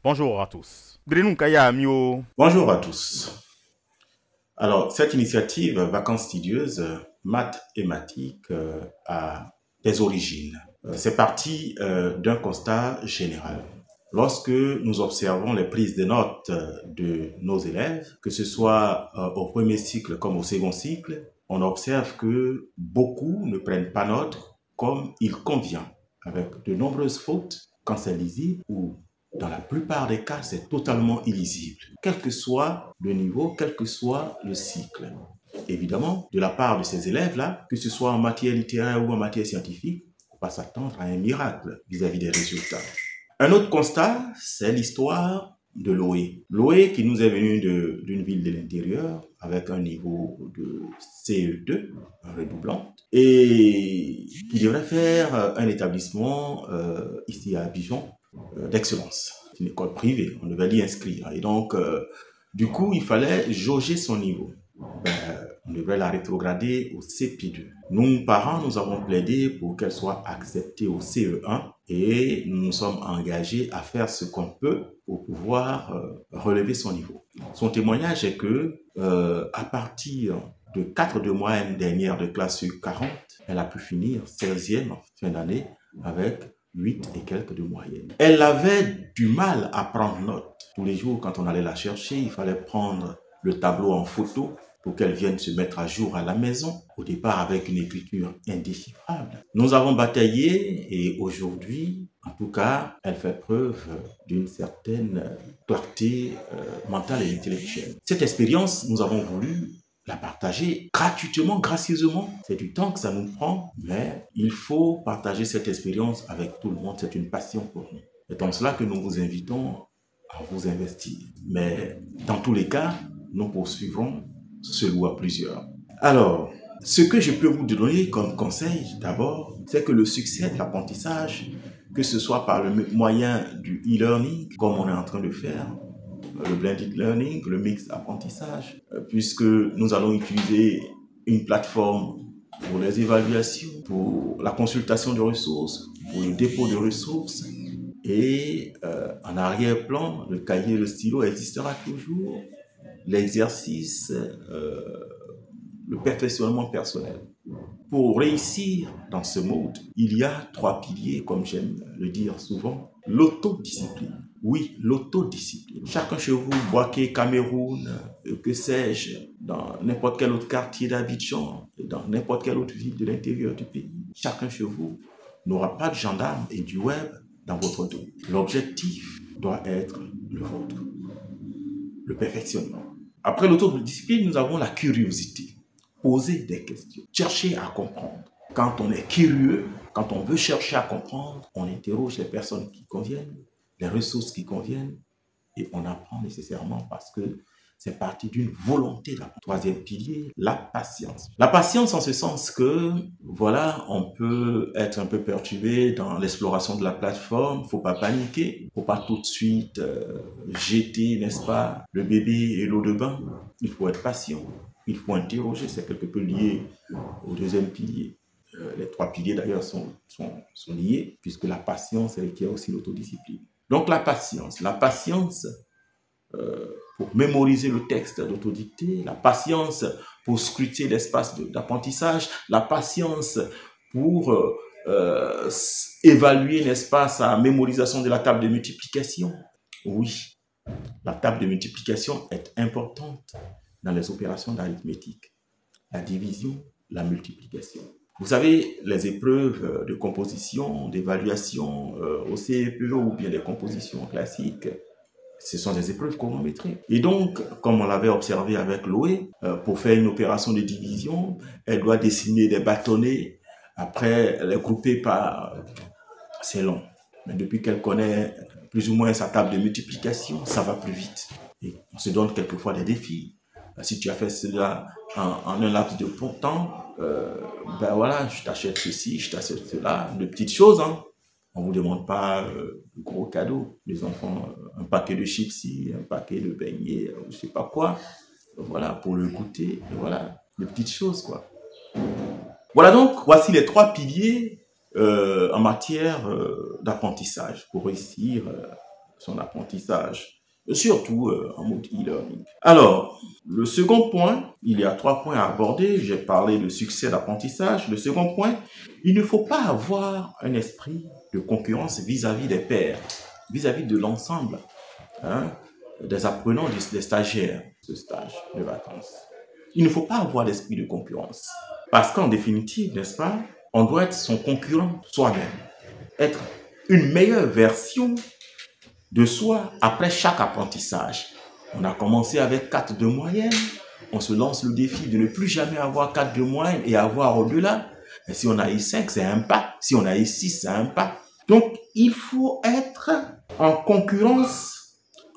Bonjour à tous. Birenou Kaya Amio. Bonjour à tous. Alors, cette initiative Vacances studieuses, mathématiques, a des origines. C'est parti d'un constat général. Lorsque nous observons les prises de notes de nos élèves, que ce soit au premier cycle comme au second cycle, on observe que beaucoup ne prennent pas note comme il convient, avec de nombreuses fautes quand c'est lisible ou dans la plupart des cas, c'est totalement illisible, quel que soit le niveau, quel que soit le cycle. Évidemment, de la part de ces élèves-là, que ce soit en matière littéraire ou en matière scientifique, il ne faut pas s'attendre à un miracle vis-à-vis des résultats. Un autre constat, c'est l'histoire de Loé. Loé qui nous est venu d'une ville de l'intérieur avec un niveau de CE2, un redoublant, et qui devrait faire un établissement ici à Abidjan d'excellence. C'est une école privée, on devait l'y inscrire. Et donc, du coup, il fallait jauger son niveau. On devrait la rétrograder au CP2. Nous, parents, nous avons plaidé pour qu'elle soit acceptée au CE1 et nous nous sommes engagés à faire ce qu'on peut pour pouvoir relever son niveau. Son témoignage est que, à partir de 4 de moyenne dernière de classe sur 40, elle a pu finir 16e en fin d'année avec 8 et quelques de moyenne. Elle avait du mal à prendre note. Tous les jours, quand on allait la chercher, il fallait prendre le tableau en photo pour qu'elle vienne se mettre à jour à la maison, au départ avec une écriture indéchiffrable. Nous avons bataillé et aujourd'hui, en tout cas, elle fait preuve d'une certaine clarté mentale et intellectuelle. Cette expérience, nous avons voulu la partager gratuitement, gracieusement. C'est du temps que ça nous prend, mais il faut partager cette expérience avec tout le monde. C'est une passion pour nous. C'est en cela que nous vous invitons à vous investir. Mais dans tous les cas, nous poursuivrons celui à plusieurs. Alors, ce que je peux vous donner comme conseil, d'abord, c'est que le succès de l'apprentissage, que ce soit par le moyen du e-learning, comme on est en train de faire, le blended learning, le mix apprentissage, puisque nous allons utiliser une plateforme pour les évaluations, pour la consultation de ressources, pour le dépôt de ressources, et en arrière-plan, le cahier, le stylo existera toujours, l'exercice, le perfectionnement personnel. Pour réussir dans ce mode, il y a 3 piliers, comme j'aime le dire souvent. L'autodiscipline. Oui, l'autodiscipline. Chacun chez vous, Boaké, Cameroun, que sais-je, dans n'importe quel autre quartier d'Abidjan, dans n'importe quelle autre ville de l'intérieur du pays, chacun chez vous n'aura pas de gendarme et du web dans votre dos. L'objectif doit être le vôtre, le perfectionnement. Après l'autodiscipline, nous avons la curiosité. Poser des questions, chercher à comprendre. Quand on est curieux, quand on veut chercher à comprendre, on interroge les personnes qui conviennent, les ressources qui conviennent, et on apprend nécessairement parce que c'est parti d'une volonté d'apprendre. Troisième pilier, la patience. La patience en ce sens que, voilà, on peut être un peu perturbé dans l'exploration de la plateforme, faut pas paniquer, faut pas tout de suite jeter, n'est-ce pas, le bébé et l'eau de bain. Il faut être patient, il faut interroger, c'est quelque peu lié au deuxième pilier. Les 3 piliers d'ailleurs sont liés, puisque la patience requiert aussi l'autodiscipline. Donc la patience pour mémoriser le texte d'autodictée, la patience pour scruter l'espace d'apprentissage, la patience pour évaluer, n'est-ce pas, sa mémorisation de la table de multiplication. Oui, la table de multiplication est importante dans les opérations d'arithmétique. La division, la multiplication. Vous savez, les épreuves de composition, d'évaluation au CEPE ou bien des compositions classiques, ce sont des épreuves chronométriques. Et donc, comme on l'avait observé avec Loé, pour faire une opération de division, elle doit dessiner des bâtonnets, après les grouper par... C'est long. Mais depuis qu'elle connaît plus ou moins sa table de multiplication, ça va plus vite. Et on se donne quelquefois des défis. Si tu as fait cela en un laps de temps, ben voilà, je t'achète ceci, je t'achète cela, de petites choses, hein. On ne vous demande pas de gros cadeaux. Les enfants, un paquet de chips, un paquet de beignets, je ne sais pas quoi. Voilà, pour le goûter, voilà, de petites choses, quoi. Voilà donc, voici les 3 piliers en matière d'apprentissage pour réussir son apprentissage, surtout en mode e-learning. Alors, le second point, il y a 3 points à aborder. J'ai parlé de succès d'apprentissage. Le second point, il ne faut pas avoir un esprit de concurrence vis-à-vis des pairs, vis-à-vis de l'ensemble des apprenants, des stagiaires, ce stage de vacances. Il ne faut pas avoir d'esprit de concurrence. Parce qu'en définitive, n'est-ce pas, on doit être son concurrent soi-même. Être une meilleure version de soi après chaque apprentissage. On a commencé avec 4 de moyenne. On se lance le défi de ne plus jamais avoir 4 de moyenne et avoir au-delà. Et si on a eu 5, c'est un pas. Si on a eu 6, c'est un pas. Donc, il faut être en concurrence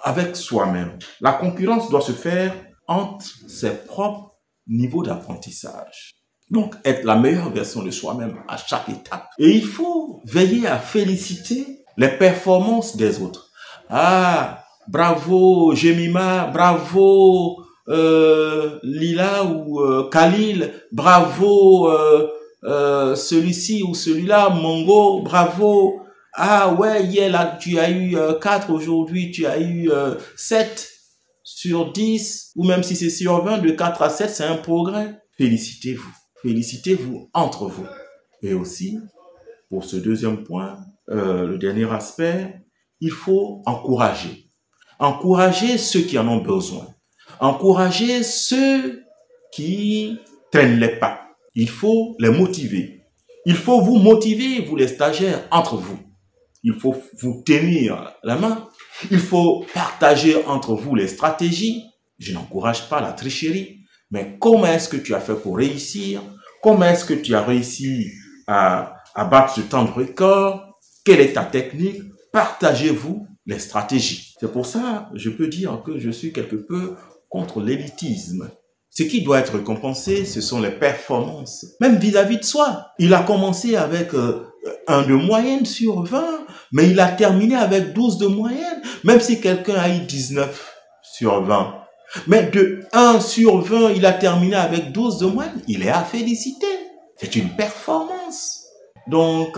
avec soi-même. La concurrence doit se faire entre ses propres niveaux d'apprentissage. Donc, être la meilleure version de soi-même à chaque étape. Et il faut veiller à féliciter les performances des autres. Ah, bravo Jemima, bravo Lila ou Khalil, bravo celui-ci ou celui-là, Mongo, bravo. Ah ouais, hier là, tu as eu 4, aujourd'hui tu as eu 7 sur 10, ou même si c'est sur 20, de 4 à 7, c'est un progrès. Félicitez-vous. Félicitez-vous entre vous. Et aussi, pour ce deuxième point, le dernier aspect, il faut encourager. Encourager ceux qui en ont besoin. Encourager ceux qui traînent les pas. Il faut les motiver. Il faut vous motiver, vous les stagiaires, entre vous. Il faut vous tenir la main. Il faut partager entre vous les stratégies. Je n'encourage pas la tricherie. Mais comment est-ce que tu as fait pour réussir? Comment est-ce que tu as réussi à battre ce temps de record? Quelle est ta technique? Partagez-vous les stratégies. C'est pour ça que je peux dire que je suis quelque peu contre l'élitisme. Ce qui doit être récompensé, ce sont les performances, même vis-à-vis de soi. Il a commencé avec 1 de moyenne sur 20, mais il a terminé avec 12 de moyenne, même si quelqu'un a eu 19 sur 20. Mais de 1 sur 20, il a terminé avec 12 de moyenne. Il est à féliciter. C'est une performance. Donc,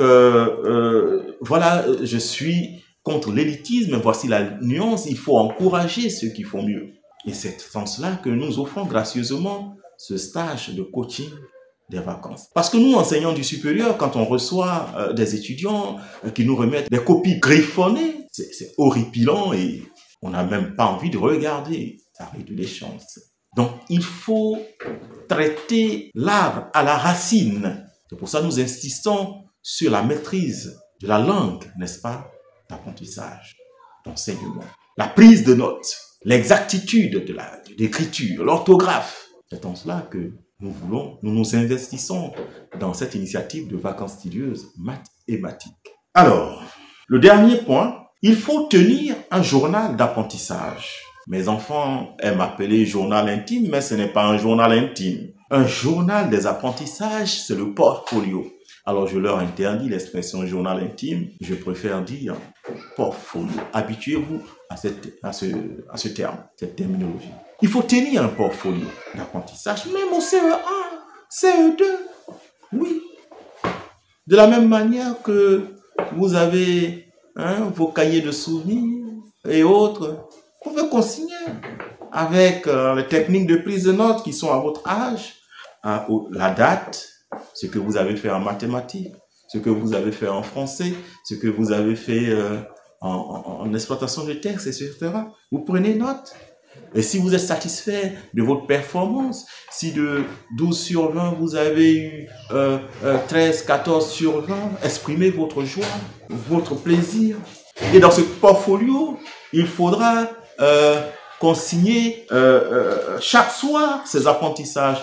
voilà, je suis contre l'élitisme. Voici la nuance. Il faut encourager ceux qui font mieux. Et c'est en cela que nous offrons gracieusement ce stage de coaching des vacances. Parce que nous, enseignants du supérieur, quand on reçoit des étudiants qui nous remettent des copies griffonnées, c'est horripilant et on n'a même pas envie de regarder. Ça réduit les chances. Donc, il faut traiter l'arbre à la racine. C'est pour ça que nous insistons sur la maîtrise de la langue, n'est-ce pas, d'apprentissage, d'enseignement. La prise de notes, l'exactitude de l'écriture, l'orthographe. C'est en cela que nous nous investissons dans cette initiative de vacances studieuses mathématiques. Alors, le dernier point, il faut tenir un journal d'apprentissage. Mes enfants aiment appeler journal intime, mais ce n'est pas un journal intime. Un journal des apprentissages, c'est le portfolio. Alors, je leur interdis l'expression journal intime. Je préfère dire portfolio. Habituez-vous à ce terme, cette terminologie. Il faut tenir un portfolio d'apprentissage, même au CE1, CE2. Oui. De la même manière que vous avez vos cahiers de souvenirs et autres, vous pouvez consigner avec les techniques de prise de notes qui sont à votre âge, la date, ce que vous avez fait en mathématiques, ce que vous avez fait en français, ce que vous avez fait en exploitation de texte, etc. Vous prenez note. Et si vous êtes satisfait de votre performance, si de 12 sur 20, vous avez eu 13, 14 sur 20, exprimez votre joie, votre plaisir. Et dans ce portfolio, il faudra consigner chaque soir ses apprentissages.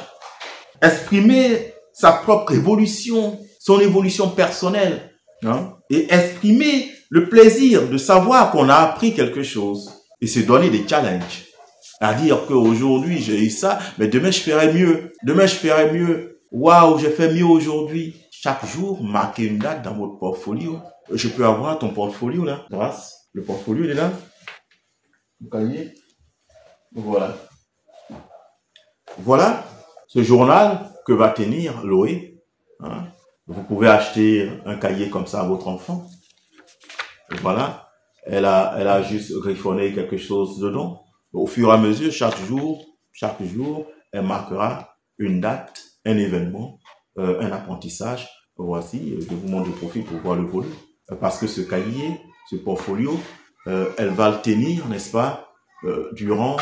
Exprimer sa propre évolution, son évolution personnelle. Et exprimer le plaisir de savoir qu'on a appris quelque chose. Et se donner des challenges. À dire qu'aujourd'hui, j'ai eu ça, mais demain, je ferai mieux. Demain, je ferai mieux. Waouh, j'ai fait mieux aujourd'hui. Chaque jour, marquez une date dans votre portfolio. Je peux avoir ton portfolio là. Grâce. Le portfolio, il est là. Vous voyez. Voilà. Voilà ce journal que va tenir Loé. Vous pouvez acheter un cahier comme ça à votre enfant. Voilà. elle a juste griffonné quelque chose dedans. Au fur et à mesure, chaque jour, elle marquera une date, un événement, un apprentissage. Voici, je vous montre le profil pour voir le volume. Parce que ce cahier, ce portfolio, elle va le tenir, n'est-ce pas, durant,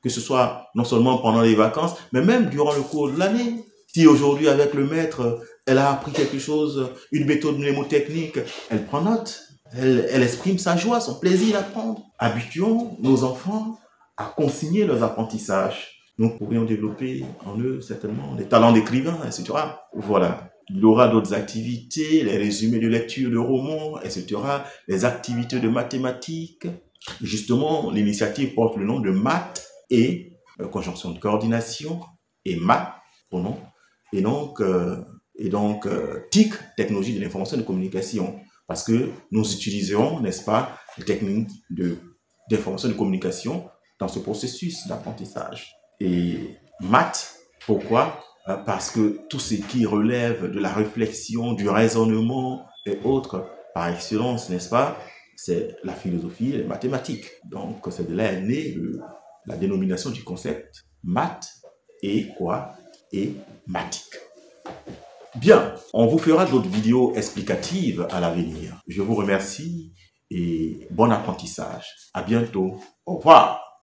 que ce soit non seulement pendant les vacances, mais même durant le cours de l'année. Si aujourd'hui, avec le maître, elle a appris quelque chose, une méthode mnémotechnique, elle prend note. Elle exprime sa joie, son plaisir d'apprendre. Habituons nos enfants à consigner leurs apprentissages. Nous pourrions développer en eux certainement des talents d'écrivain, etc. Voilà. Il y aura d'autres activités, les résumés de lecture de romans, etc. Les activités de mathématiques. Justement, l'initiative porte le nom de maths et conjonction de coordination et maths, pronom. Et donc TIC, technologie de l'information et de communication. Parce que nous utiliserons, n'est-ce pas, les techniques d'information et de communication dans ce processus d'apprentissage. Et maths, pourquoi? Parce que tout ce qui relève de la réflexion, du raisonnement et autres, par excellence, n'est-ce pas, c'est la philosophie et les mathématiques. Donc, c'est de là est née la dénomination du concept maths et quoi? Et maths. Bien, on vous fera d'autres vidéos explicatives à l'avenir. Je vous remercie et bon apprentissage. À bientôt. Au revoir.